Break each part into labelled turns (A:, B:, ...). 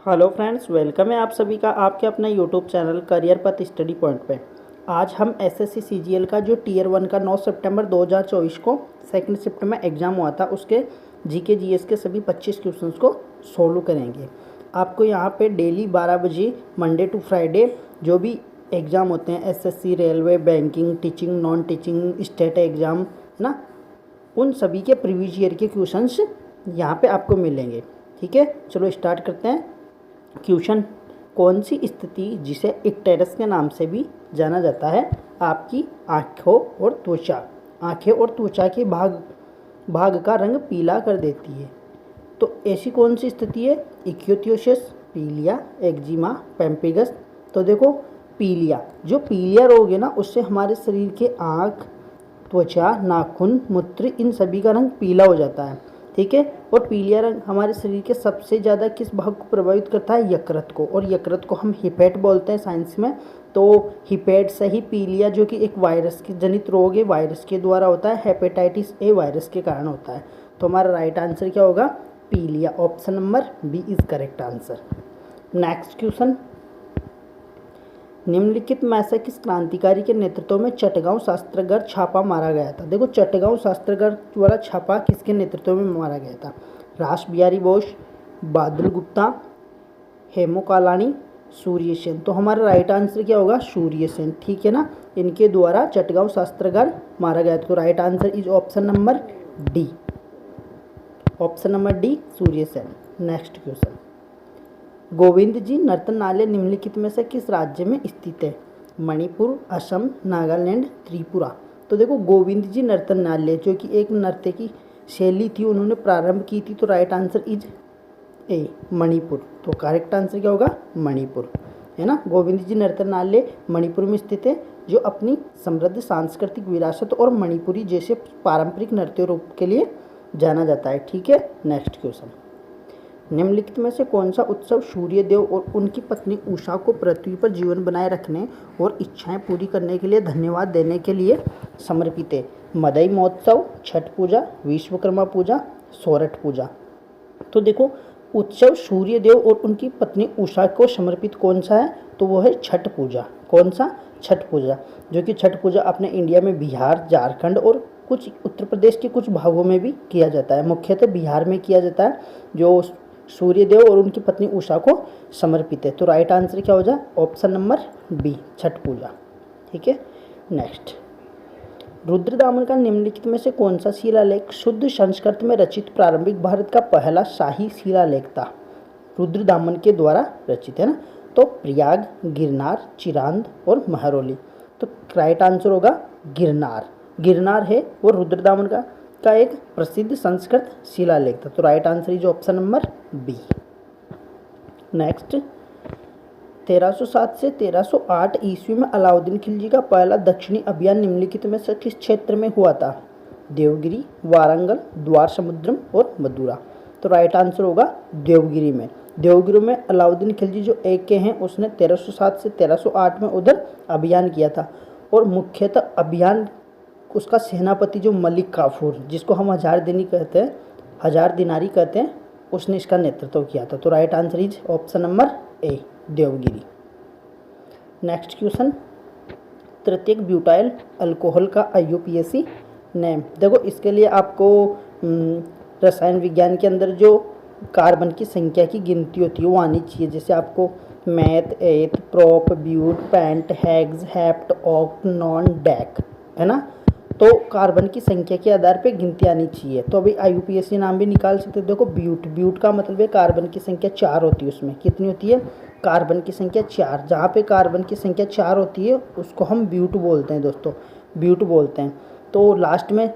A: Hello friends, welcome है आप सभी का आपके अपने यूट्यूब चैनल करियर पथ स्टडी पॉइंट पे। आज हम एसएससी सीजीएल का जो टियर 1 का 9 सितंबर 2024 को सेकंड शिफ्ट में एग्ज़ाम हुआ था, उसके जीके जीएस के सभी 25 क्वेश्चंस को सोल्व करेंगे। आपको यहाँ पे डेली 12 बजे मंडे टू फ्राइडे जो भी एग्ज़ाम होते हैं, SSC, railway, banking, teaching, non teaching, state exam ना, उन सभी के प्रीवियस ईयर के क्वेश्चंस यहाँ पे आपको मिलेंगे। ठीक है, चलो स्टार्ट करते हैं। क्वेश्चन, कौन सी स्थिति जिसे इक्टेरस के नाम से भी जाना जाता है आपकी आँखों और त्वचा के भाग का रंग पीला कर देती है? तो ऐसी कौन सी स्थिति है? इक्योथियोसिस, पीलिया, एक्जिमा, पेम्पिगस। तो देखो, पीलिया, जो पीलिया रोग है ना, उससे हमारे शरीर के आँख, त्वचा, नाखून, मूत्र, इन सभी का रंग पीला हो जाता है। ठीक है, और पीलिया रंग हमारे शरीर के सबसे ज़्यादा किस भाग को प्रभावित करता है? यकृत को, और यकृत को हम हिपेट बोलते हैं साइंस में। तो हिपेट से ही पीलिया, जो कि एक वायरस के जनित रोग है, वायरस के द्वारा होता है, हेपेटाइटिस ए वायरस के कारण होता है। तो हमारा राइट आंसर क्या होगा? पीलिया। Option number B is correct answer. Next question, निम्नलिखित में से किस क्रांतिकारी के नेतृत्व में चटगांव शस्त्रागार छापा मारा गया था? देखो, चटगांव शस्त्रागार वाला छापा किसके नेतृत्व में मारा गया था? रास बिहारी बोस, बादल गुप्ता, हेमो कालानी, सूर्य सेन। तो हमारा राइट आंसर क्या होगा? सूर्य सेन। ठीक है ना, इनके द्वारा चटगांव शस्त्रागार मारा गया था। तो right answer is option number D. Option number D, Surya Sen. Next question, Govind ji Nartanalaya निम्नलिखित में से किस राज्य में स्थित है? मणिपुर, असम, नागालैंड, त्रिपुरा। तो देखो, गोविंद जी नर्तनालय जो कि एक नृत्य की शैली थी, उन्होंने प्रारंभ की थी। तो right answer is a, Manipur. तो करेक्ट आंसर क्या होगा? मणिपुर, है ना। गोविंद जी नर्तनालय मणिपुर में स्थित है, जो अपनी समृद्ध सांस्कृतिक विरासत और मणिपुरी जैसे पारंपरिक नृत्य रूप के लिए जाना जाता है। ठीक है, नेक्स्ट क्वेश्चन, निम्नलिखित में से कौन सा उत्सव सूर्यदेव और उनकी पत्नी उषा को पृथ्वी पर जीवन बनाए रखने और इच्छाएं पूरी करने के लिए धन्यवाद देने के लिए समर्पित है? मदई महोत्सव, छठ पूजा, विश्वकर्मा पूजा, सोरठ पूजा। तो देखो, उत्सव सूर्यदेव और उनकी पत्नी उषा को समर्पित कौन सा है? तो वो है छठ पूजा। कौन सा? छठ पूजा, जो कि छठ पूजा अपने इंडिया में बिहार, झारखंड और कुछ उत्तर प्रदेश के कुछ भागों में भी किया जाता है। मुख्यतः बिहार में किया जाता है, जो सूर्यदेव और उनकी पत्नी उषा को समर्पित है। तो राइट आंसर क्या हो जाए? ऑप्शन नंबर बी, छठ पूजा। ठीक है, नेक्स्ट, रुद्रदामन का निम्नलिखित में से कौन सा शिलालेख शुद्ध संस्कृत में रचित प्रारंभिक भारत का पहला शाही शिलालेख था? रुद्रदामन के द्वारा रचित, है ना। तो प्रयाग, गिरनार, चिरांद और महरौली। तो राइट आंसर होगा गिरनार। गिरनार है वो रुद्रदामन का एक प्रसिद्ध संस्कृत शिलालेख था। तो right answer is option number B. Next, 1307 से 1308 ईस्वी में अलाउद्दीन खिलजी का पहला दक्षिणी अभियान निम्नलिखित में से किस क्षेत्र में हुआ था? देवगिरी, वारंगल, द्वार समुद्रम और मदुरा। तो राइट आंसर होगा देवगिरी में। देवगिरी में अलाउद्दीन खिलजी जो एक के हैं, उसने 1307 से 1308 में उधर अभियान किया था। और मुख्यतः अभियान उसका सेनापति जो मलिक काफूर, जिसको हम हजार दिनारी कहते हैं, उसने इसका नेतृत्व किया था। तो right answer is option number A, Devagiri. Next question, तृतीयक ब्यूटाइल अल्कोहल का IUPAC नेम। देखो, इसके लिए आपको रसायन विज्ञान के अंदर जो कार्बन की संख्या की गिनती होती है वो आनी चाहिए। जैसे आपको meth, eth, prop, but, pent, hex, hept, oct, non, dec, है ना। तो कार्बन की संख्या के आधार पे गिनती आनी चाहिए। तो अभी IUPAC नाम भी निकाल सकते हैं। देखो, ब्यूट का मतलब है कार्बन की संख्या 4 होती है। उसमें कितनी होती है? कार्बन की संख्या 4। जहाँ पे कार्बन की संख्या 4 होती है उसको हम ब्यूट बोलते हैं दोस्तों, ब्यूट बोलते हैं। तो लास्ट में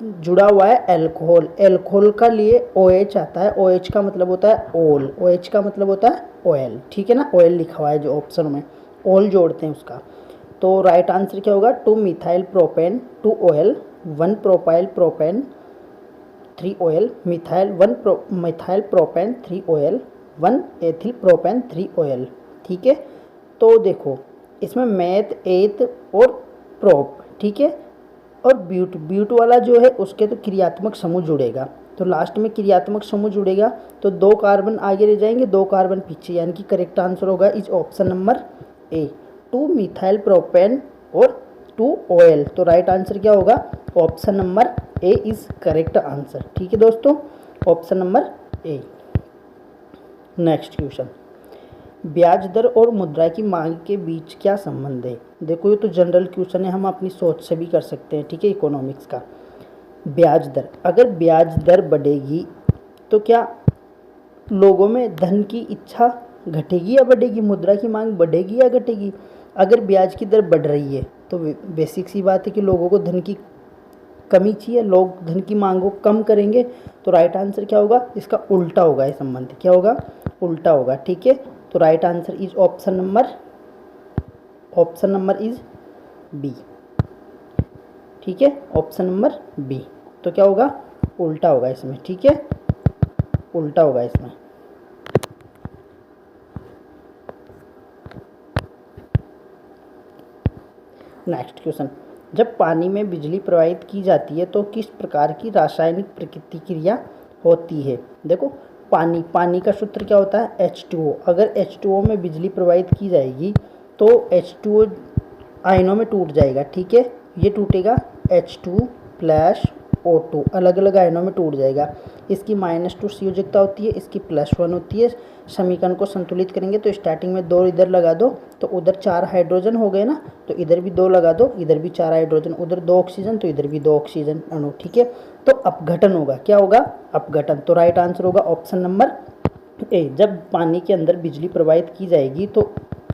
A: जुड़ा हुआ है एल्कोहल। एल्कोहल का लिए OH आता है। OH का मतलब होता है ओल। OH का मतलब होता है ऑयल। ठीक है ना, ऑयल लिखा हुआ है जो ऑप्शन में, ओल जोड़ते हैं उसका। तो राइट आंसर क्या होगा? 2 methyl propane 2 oil, 1 propyl propane 3 oil, methyl propane 3 oil, 1 ethyl propane 3 oil. ठीक है, तो देखो, इसमें मैथ, एथ और प्रोप, ठीक है, और ब्यूट वाला जो है उसके तो क्रियात्मक समूह जुड़ेगा। तो लास्ट में क्रियात्मक समूह जुड़ेगा तो 2 कार्बन आगे रह जाएंगे, 2 कार्बन पीछे, यानी कि करेक्ट आंसर होगा is option number A, 2 methyl propane और 2 ऑयल। तो राइट आंसर क्या होगा, option number A is correct answer. ठीक है दोस्तों, ऑप्शन नंबर ए। नेक्स्ट क्वेश्चन, ब्याज दर और मुद्रा की मांग के बीच क्या संबंध है। देखो ये तो जनरल क्वेश्चन है, हम अपनी सोच से भी कर सकते हैं। ठीक है, इकोनॉमिक्स का। ब्याज दर, अगर ब्याज दर बढ़ेगी तो क्या लोगों में धन की इच्छा घटेगी या बढ़ेगी, मुद्रा की मांग बढ़ेगी या घटेगी। अगर ब्याज की दर बढ़ रही है तो बेसिक सी बात है कि लोगों को धन की कमी चाहिए, लोग धन की मांग को कम करेंगे। तो राइट आंसर क्या होगा, इसका उल्टा होगा, ये संबंध क्या होगा, उल्टा होगा। ठीक है, तो right answer is option number is B. ठीक है, ऑप्शन नंबर बी। तो क्या होगा, उल्टा होगा इसमें। ठीक है, उल्टा होगा इसमें। नेक्स्ट क्वेश्चन, जब पानी में बिजली प्रवाहित की जाती है तो किस प्रकार की रासायनिक प्रतिक्रिया होती है। देखो पानी का सूत्र क्या होता है, H2O। अगर H2O में बिजली प्रवाहित की जाएगी तो H2O आयनों में टूट जाएगा। ठीक है, ये टूटेगा H2 प्लस O2, अलग अलग आयनों में टूट जाएगा। इसकी -2 संयोजकता होती है, इसकी +1 होती है। समीकरण को संतुलित करेंगे तो स्टार्टिंग में 2 इधर लगा दो तो उधर 4 हाइड्रोजन हो गए ना, तो इधर भी 2 लगा दो, इधर भी 4 हाइड्रोजन, उधर 2 ऑक्सीजन तो इधर भी 2 ऑक्सीजन अणु। ठीक है, तो अपघटन होगा, क्या होगा, अपघटन। तो राइट आंसर होगा ऑप्शन नंबर ए। जब पानी के अंदर बिजली प्रवाहित की जाएगी तो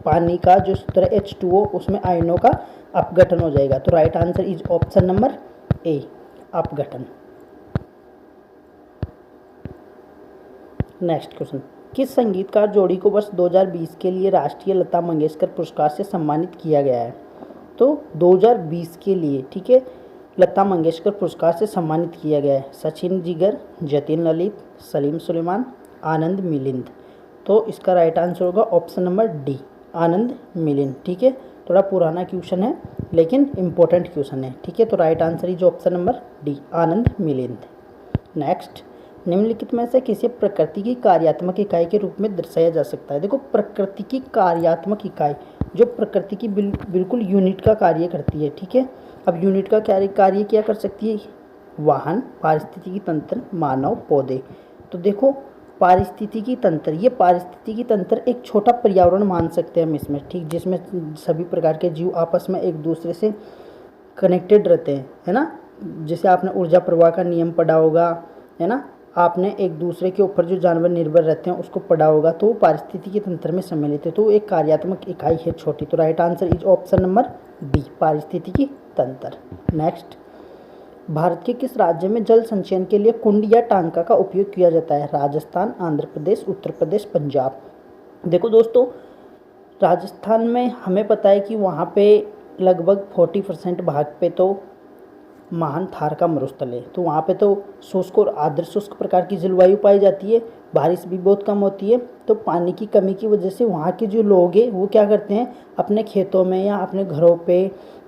A: पानी का जो सूत्र H2O उसमें आयनों का अपघटन हो जाएगा। तो right answer is option number A, अपघटन। नेक्स्ट क्वेश्चन, किस संगीतकार जोड़ी को वर्ष 2020 के लिए राष्ट्रीय लता मंगेशकर पुरस्कार से सम्मानित किया गया है। तो 2020 के लिए, ठीक है, लता मंगेशकर पुरस्कार से सम्मानित किया गया है सचिन जिगर, जतिन ललित, सलीम सुलेमान, आनंद मिलिंद। तो इसका राइट आंसर होगा option number D, Anand Milind. ठीक है, थोड़ा पुराना क्वेश्चन है लेकिन इम्पोर्टेंट क्वेश्चन है। ठीक है, तो right answer is option number D, Anand Milind. Next, निम्नलिखित में से किसी प्रकृति की कार्यात्मक इकाई के रूप में दर्शाया जा सकता है। देखो प्रकृति की कार्यात्मक इकाई, जो प्रकृति की बिल्कुल यूनिट का कार्य करती है। ठीक है, अब यूनिट का कार्य क्या कर सकती है, वाहन, पारिस्थितिकी तंत्र, मानव, पौधे। तो देखो पारिस्थितिकी तंत्र, ये पारिस्थितिकी तंत्र एक छोटा पर्यावरण मान सकते हैं हम इसमें, ठीक, जिसमें सभी प्रकार के जीव आपस में एक दूसरे से कनेक्टेड रहते हैं, है ना। जैसे आपने ऊर्जा प्रवाह का नियम पढ़ा होगा, है ना, आपने एक दूसरे के ऊपर जो जानवर निर्भर रहते हैं उसको पढ़ा होगा, तो वो पारिस्थितिकी तंत्र में सम्मिलित है। तो एक कार्यात्मक इकाई है छोटी। तो right answer is option number B, पारिस्थितिकी तंत्र। नेक्स्ट, भारत के किस राज्य में जल संचयन के लिए कुंड या टांका का उपयोग किया जाता है। राजस्थान, आंध्र प्रदेश, उत्तर प्रदेश, पंजाब। देखो दोस्तों, राजस्थान में हमें पता है कि वहाँ पे लगभग 40% भाग पे तो महान थार का मरुस्थल है। तो वहाँ पे तो शुष्क और आर्द्र शुष्क प्रकार की जलवायु पाई जाती है, बारिश भी बहुत कम होती है। तो पानी की कमी की वजह से वहाँ के जो लोग हैं वो क्या करते हैं, अपने खेतों में या अपने घरों पे,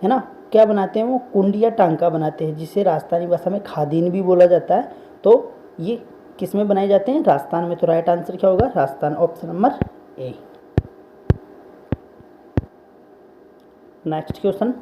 A: है ना, क्या बनाते हैं, वो कुंड या टांका बनाते हैं, जिसे राजस्थानी भाषा में खादीन भी बोला जाता है। तो ये किस में बनाए जाते हैं, राजस्थान में। तो राइट आंसर क्या होगा, राजस्थान, ऑप्शन नंबर ए। नेक्स्ट क्वेश्चन,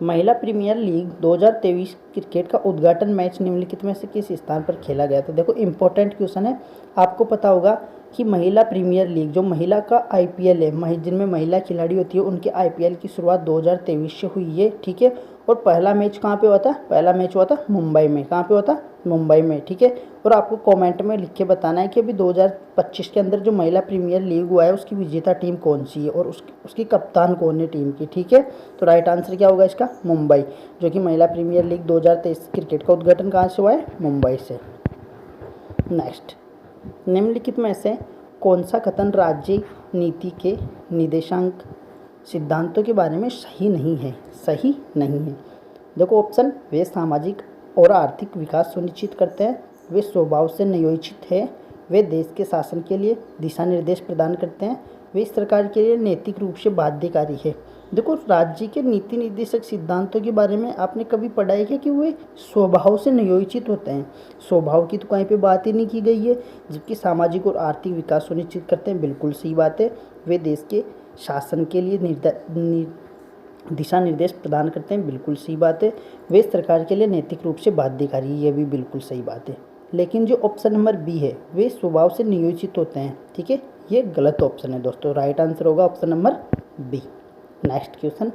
A: महिला प्रीमियर लीग 2023 क्रिकेट का उद्घाटन मैच निम्नलिखित में से किस स्थान पर खेला गया। तो देखो इंपॉर्टेंट क्वेश्चन है, आपको पता होगा कि महिला प्रीमियर लीग जो महिला का आईपीएल है, जिनमें महिला खिलाड़ी होती है, उनके आईपीएल की शुरुआत 2023 से हुई है। ठीक है, और पहला मैच कहाँ पे हुआ था, पहला मैच हुआ था मुंबई में। कहाँ पे हुआ था, मुंबई में। ठीक है, और आपको कमेंट में लिख के बताना है कि अभी 2025 के अंदर जो महिला प्रीमियर लीग हुआ है उसकी विजेता टीम कौन सी है और उसकी कप्तान कौन है टीम की। ठीक है, तो राइट आंसर क्या होगा इसका, मुंबई, जो कि महिला प्रीमियर लीग 2023 क्रिकेट का उद्घाटन कहाँ से हुआ है, मुंबई से। नेक्स्ट, निम्नलिखित में से कौन सा कथन राज्य नीति के निर्देशांक सिद्धांतों के बारे में सही नहीं है, सही नहीं है। देखो ऑप्शन, वे सामाजिक और आर्थिक विकास सुनिश्चित करते हैं, वे स्वभाव से नियोजित है, वे देश के शासन के लिए दिशा निर्देश प्रदान करते हैं, वे सरकार के लिए नैतिक रूप से बाध्यकारी है, देखो राज्य के नीति निर्देशक सिद्धांतों के बारे में आपने कभी पढ़ा है क्या कि वे स्वभाव से नियोजित होते हैं? स्वभाव की तो कहीं पे बात ही नहीं की गई है, जबकि सामाजिक और आर्थिक विकास सुनिश्चित करते हैं, बिल्कुल सही बात है। वे देश के शासन के लिए दिशा निर्देश प्रदान करते हैं, बिल्कुल सही बात है। वे सरकार के लिए नैतिक रूप से बाध्यकारी है, ये भी बिल्कुल सही बात है। लेकिन जो ऑप्शन नंबर बी है, वे स्वभाव से नियोजित होते हैं, ठीक है, ये गलत ऑप्शन है दोस्तों। राइट आंसर होगा option number B. Next question,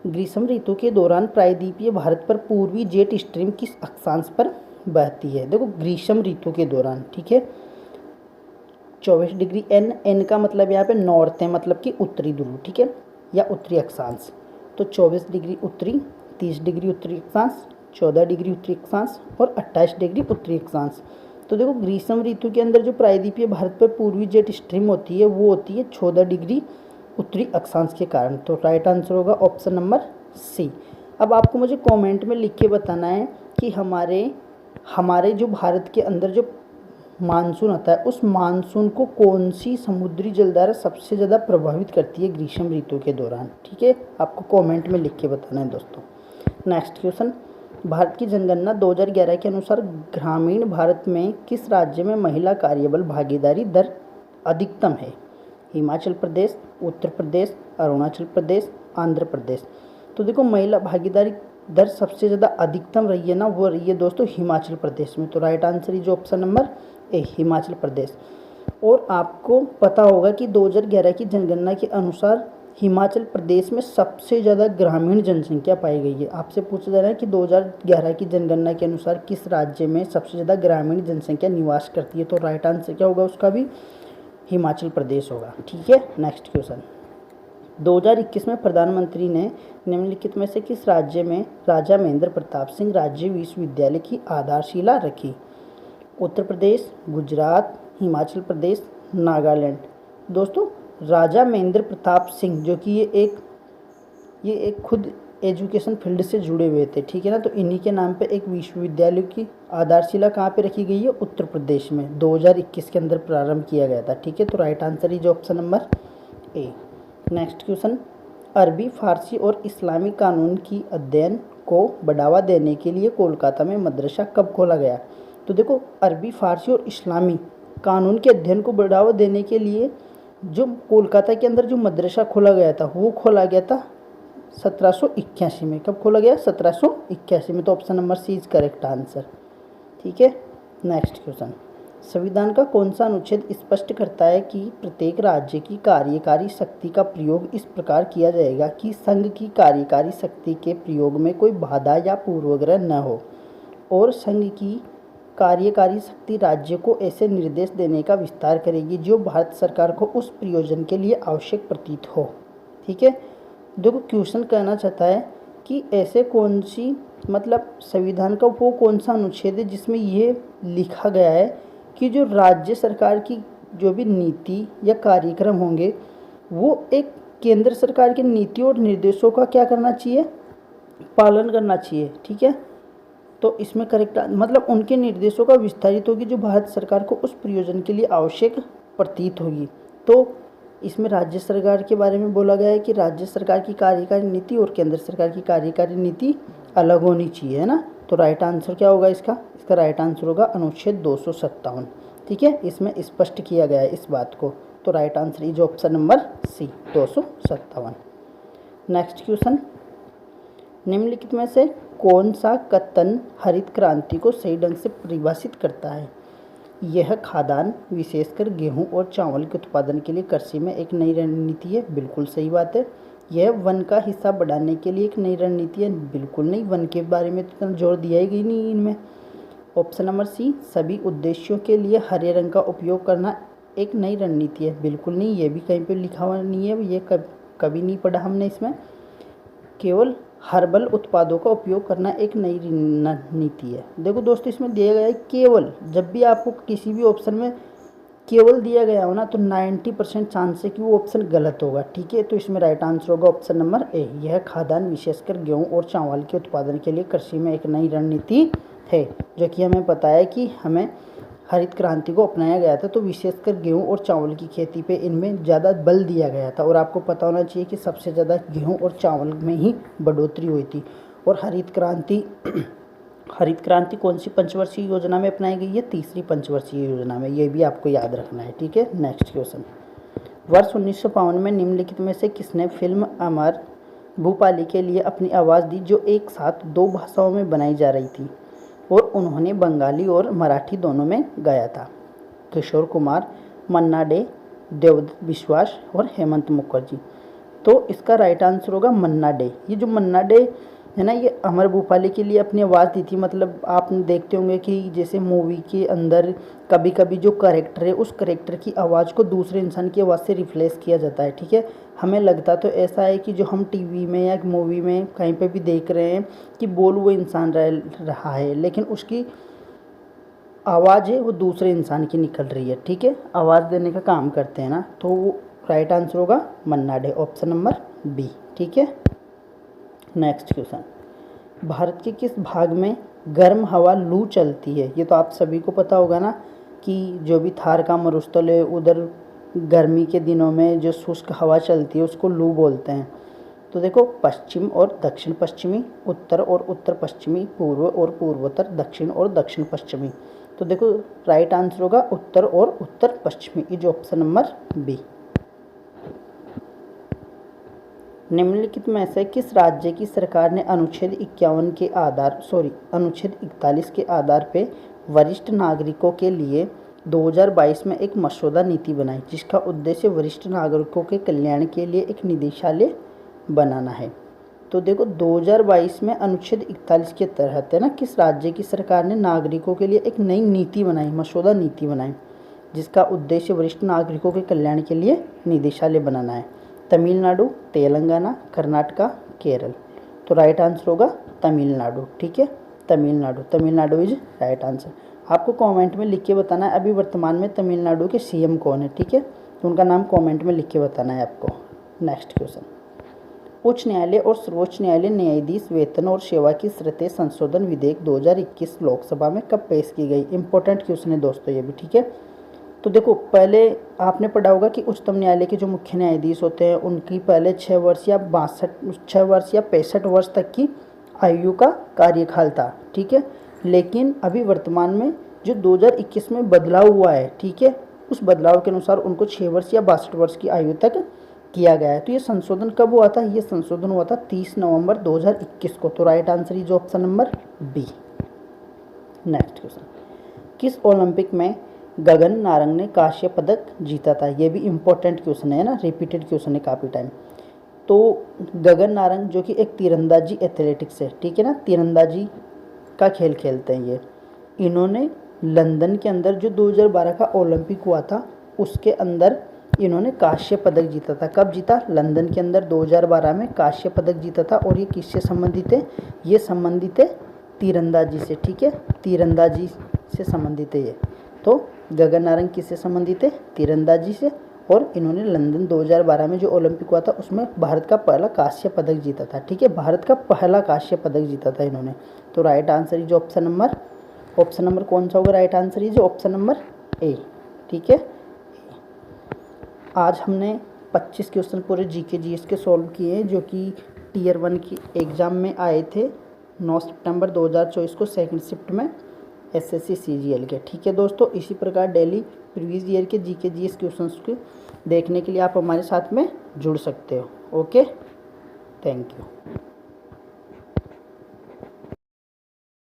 A: ग्रीष्म ऋतु के दौरान प्रायद्वीपीय भारत पर पूर्वी जेट स्ट्रीम किस अक्षांश पर बहती है? देखो ग्रीष्म ऋतु के दौरान, ठीक है, 24 डिग्री एन का मतलब यहाँ पे नॉर्थ है, मतलब कि उत्तरी ध्रुव, ठीक है, या उत्तरी अक्षांश। तो 24 डिग्री उत्तरी, 30 डिग्री उत्तरी अक्षांश, 14 डिग्री उत्तरी अक्षांश और 28 डिग्री उत्तरी अक्षांश। तो देखो ग्रीष्म ऋतु के अंदर जो प्रायद्वीपीय भारत पर पूर्वी जेट स्ट्रीम होती है वो होती है 14 डिग्री उत्तरी अक्षांश के कारण। तो राइट आंसर होगा ऑप्शन नंबर सी। अब आपको मुझे कमेंट में लिख के बताना है कि हमारे जो भारत के अंदर जो मानसून आता है उस मानसून को कौन सी समुद्री जलधारा सबसे ज़्यादा प्रभावित करती है ग्रीष्म ऋतु के दौरान, ठीक है, आपको कमेंट में लिख के बताना है दोस्तों। नेक्स्ट क्वेश्चन, भारत की जनगणना 2011 के अनुसार ग्रामीण भारत में किस राज्य में महिला कार्यबल भागीदारी दर अधिकतम है? हिमाचल प्रदेश, उत्तर प्रदेश, अरुणाचल प्रदेश, आंध्र प्रदेश। तो देखो महिला भागीदारी दर सबसे ज़्यादा अधिकतम रही है ना, वो रही है दोस्तों हिमाचल प्रदेश में। तो right answer is option number A, Himachal Pradesh. और आपको पता होगा कि 2011 की जनगणना के अनुसार हिमाचल प्रदेश में सबसे ज़्यादा ग्रामीण जनसंख्या पाई गई है। आपसे पूछा जा रहा है कि 2011 की जनगणना के अनुसार किस राज्य में सबसे ज़्यादा ग्रामीण जनसंख्या निवास करती है? तो राइट आंसर क्या होगा उसका भी? हिमाचल प्रदेश होगा, ठीक है। नेक्स्ट क्वेश्चन, 2021 में प्रधानमंत्री ने निम्नलिखित में से किस राज्य में राजा महेंद्र प्रताप सिंह राज्य विश्वविद्यालय की आधारशिला रखी? उत्तर प्रदेश, गुजरात, हिमाचल प्रदेश, नागालैंड। दोस्तों राजा महेंद्र प्रताप सिंह जो कि ये एक खुद एजुकेशन फील्ड से जुड़े हुए थे, ठीक है ना, तो इन्हीं के नाम पे एक विश्वविद्यालय की आधारशिला कहाँ पे रखी गई है? उत्तर प्रदेश में 2021 के अंदर प्रारंभ किया गया था, ठीक है। तो right answer is option number A. Next question, अरबी, फारसी और इस्लामी कानून की अध्ययन को बढ़ावा देने के लिए कोलकाता में मदरसा कब खोला गया? तो देखो अरबी, फारसी और इस्लामी कानून के अध्ययन को बढ़ावा देने के लिए जो कोलकाता के अंदर जो मदरसा खोला गया था वो खोला गया था 1781 में। कब खोला गया? 1781 में। तो option number C is correct answer, ठीक है। नेक्स्ट क्वेश्चन, संविधान का कौन सा अनुच्छेद स्पष्ट करता है कि प्रत्येक राज्य की कार्यकारी शक्ति का प्रयोग इस प्रकार किया जाएगा कि संघ की कार्यकारी शक्ति के प्रयोग में कोई बाधा या पूर्वाग्रह न हो, और संघ की कार्यकारी शक्ति राज्य को ऐसे निर्देश देने का विस्तार करेगी जो भारत सरकार को उस प्रयोजन के लिए आवश्यक प्रतीत हो, ठीक है। देखो क्वेश्चन कहना चाहता है कि ऐसे कौन सी, मतलब संविधान का वो कौन सा अनुच्छेद है जिसमें ये लिखा गया है कि जो राज्य सरकार की जो भी नीति या कार्यक्रम होंगे वो एक केंद्र सरकार की नीति और निर्देशों का क्या करना चाहिए? पालन करना चाहिए, ठीक है। तो इसमें करेक्ट मतलब उनके निर्देशों का विस्तारित होगी जो भारत सरकार को उस प्रयोजन के लिए आवश्यक प्रतीत होगी। तो इसमें राज्य सरकार के बारे में बोला गया है कि राज्य सरकार की कार्यकारी नीति और केंद्र सरकार की कार्यकारी नीति अलग होनी चाहिए, है ना। तो राइट आंसर क्या होगा इसका? इसका राइट आंसर होगा अनुच्छेद 257, ठीक है। इसमें स्पष्ट किया गया है इस बात को। तो right answer is option number C, 257। Next question, निम्नलिखित में से कौन सा कथन हरित क्रांति को सही ढंग से परिभाषित करता है? यह खाद्यान्न विशेषकर गेहूं और चावल के उत्पादन के लिए कृषि में एक नई रणनीति है, बिल्कुल सही बात है। यह वन का हिस्सा बढ़ाने के लिए एक नई रणनीति है, बिल्कुल नहीं, वन के बारे में तो इतना जोर दिया ही नहीं इनमें। ऑप्शन नंबर सी, सभी उद्देश्यों के लिए हरे रंग का उपयोग करना एक नई रणनीति है, बिल्कुल नहीं, ये भी कहीं पे लिखा हुआ नहीं है, ये कभी नहीं पढ़ा हमने इसमें। केवल हर्बल उत्पादों का उपयोग करना एक नई नीति है। देखो दोस्तों इसमें दिया गया है केवल, जब भी आपको किसी भी ऑप्शन में केवल दिया गया हो ना तो 90% चांस है कि वो ऑप्शन गलत होगा, ठीक है। तो इसमें राइट आंसर होगा ऑप्शन नंबर ए, यह खाद्यान्न विशेषकर गेहूं और चावल के उत्पादन के लिए कृषि में एक नई रणनीति है, जो कि हमें पता है कि हमें हरित क्रांति को अपनाया गया था, तो विशेषकर गेहूं और चावल की खेती पे इनमें ज़्यादा बल दिया गया था। और आपको पता होना चाहिए कि सबसे ज़्यादा गेहूं और चावल में ही बढ़ोतरी हुई थी। और हरित क्रांति कौन सी पंचवर्षीय योजना में अपनाई गई है? तीसरी पंचवर्षीय योजना में। ये भी आपको याद रखना है, ठीक है। नेक्स्ट क्वेश्चन, वर्ष 1952 में निम्नलिखित में से किसने फिल्म अमर भूपाली के लिए अपनी आवाज़ दी, जो एक साथ 2 भाषाओं में बनाई जा रही थी और उन्होंने बंगाली और मराठी दोनों में गाया था? किशोर कुमार, मन्ना डे, देवदत्त विश्वास और हेमंत मुखर्जी। तो इसका राइट आंसर होगा मन्ना डे। ये जो मन्ना डे है ना, ये अमर भूपाली के लिए अपनी आवाज़ दी थी। मतलब आप देखते होंगे कि जैसे मूवी के अंदर कभी कभी जो करेक्टर है उस करेक्टर की आवाज़ को दूसरे इंसान की आवाज़ से रिप्लेस किया जाता है, ठीक है। हमें लगता तो ऐसा है कि जो हम टीवी में या मूवी में कहीं पे भी देख रहे हैं कि बोल वो इंसान रहा है, लेकिन उसकी आवाज़ है वो दूसरे इंसान की निकल रही है, ठीक है। आवाज़ देने का काम करते हैं ना, तो वो राइट आंसर होगा मन्ना डे, ऑप्शन नंबर बी, ठीक है। नेक्स्ट क्वेश्चन, भारत के किस भाग में गर्म हवा लू चलती है? ये तो आप सभी को पता होगा ना कि जो भी थार का मरुस्थल है उधर गर्मी के दिनों में जो शुष्क हवा चलती है उसको लू बोलते हैं। तो देखो, पश्चिम और दक्षिण पश्चिमी, उत्तर और उत्तर पश्चिमी, पूर्व और पूर्वोत्तर, दक्षिण और दक्षिण पश्चिमी। तो देखो राइट आंसर होगा उत्तर और उत्तर पश्चिमी, इज ऑप्शन नंबर बी। निम्नलिखित में से किस राज्य की सरकार ने अनुच्छेद 41 के आधार पे वरिष्ठ नागरिकों के लिए 2022 में एक मसौदा नीति बनाई, जिसका उद्देश्य वरिष्ठ नागरिकों के कल्याण के लिए एक निदेशालय बनाना है? तो देखो 2022 में अनुच्छेद 41 के तहत है ना, किस राज्य की सरकार ने नागरिकों के लिए एक नई नीति बनाई, मसौदा नीति बनाई, जिसका उद्देश्य वरिष्ठ नागरिकों के कल्याण के लिए निदेशालय बनाना है? तमिलनाडु, तेलंगाना, कर्नाटका, केरल। तो राइट आंसर होगा तमिलनाडु, ठीक है। Tamil Nadu is right answer. आपको कमेंट में लिख के बताना है अभी वर्तमान में तमिलनाडु के सीएम कौन है, ठीक है। तो उनका नाम कमेंट में लिख के बताना है आपको। नेक्स्ट क्वेश्चन, उच्च न्यायालय और सर्वोच्च न्यायालय न्यायाधीश वेतन और सेवा की शर्तें संशोधन विधेयक 2021 लोकसभा में कब पेश की गई? इंपॉर्टेंट क्वेश्चन है दोस्तों ये भी, ठीक है। तो देखो, पहले आपने पढ़ा होगा कि उच्चतम न्यायालय के जो मुख्य न्यायाधीश होते हैं उनकी पहले 6 वर्ष या 65 वर्ष तक की आयु का कार्यकाल था, ठीक है। लेकिन अभी वर्तमान में जो 2021 में बदलाव हुआ है, ठीक है, उस बदलाव के अनुसार उनको 6 वर्ष या 62 वर्ष की आयु तक किया गया है। तो ये संशोधन कब हुआ था? ये संशोधन हुआ था 30 नवंबर 2021 को। तो right answer is option number B. Next question, किस ओलंपिक में गगन नारंग ने कांस्य पदक जीता था? ये भी इम्पोर्टेंट क्वेश्चन है ना, रिपीटेड क्वेश्चन है काफ़ी टाइम। तो गगन नारंग जो कि एक तीरंदाजी एथलेटिक्स है, ठीक है ना, तीरंदाजी का खेल खेलते हैं ये। इन्होंने लंदन के अंदर जो 2012 का ओलंपिक हुआ था उसके अंदर इन्होंने कांस्य पदक जीता था। कब जीता? लंदन के अंदर 2012 में कांस्य पदक जीता था। और ये किससे संबंधित है? ये संबंधित है तीरंदाजी से, ठीक है, तीरंदाजी से संबंधित है ये। तो गगन नारंग किससे संबंधित है? तीरंदाजी से। और इन्होंने लंदन 2012 में जो ओलंपिक हुआ था उसमें भारत का पहला कांस्य पदक जीता था, ठीक है, भारत का पहला कांस्य पदक जीता था इन्होंने। तो right answer is option number कौन सा होगा? Right answer is option number ए, ठीक है। आज हमने 25 क्वेश्चन पूरे जीके जीएस के सॉल्व किए हैं जो कि टीयर 1 की एग्ज़ाम में आए थे 9 सितंबर 2024 को सेकंड शिफ्ट में एसएससी सीजीएल के, ठीक है दोस्तों। इसी प्रकार डेली प्रीवियस ईयर के जीके जीएस क्वेश्चंस को देखने के लिए आप हमारे साथ में जुड़ सकते हो। Okay, thank you.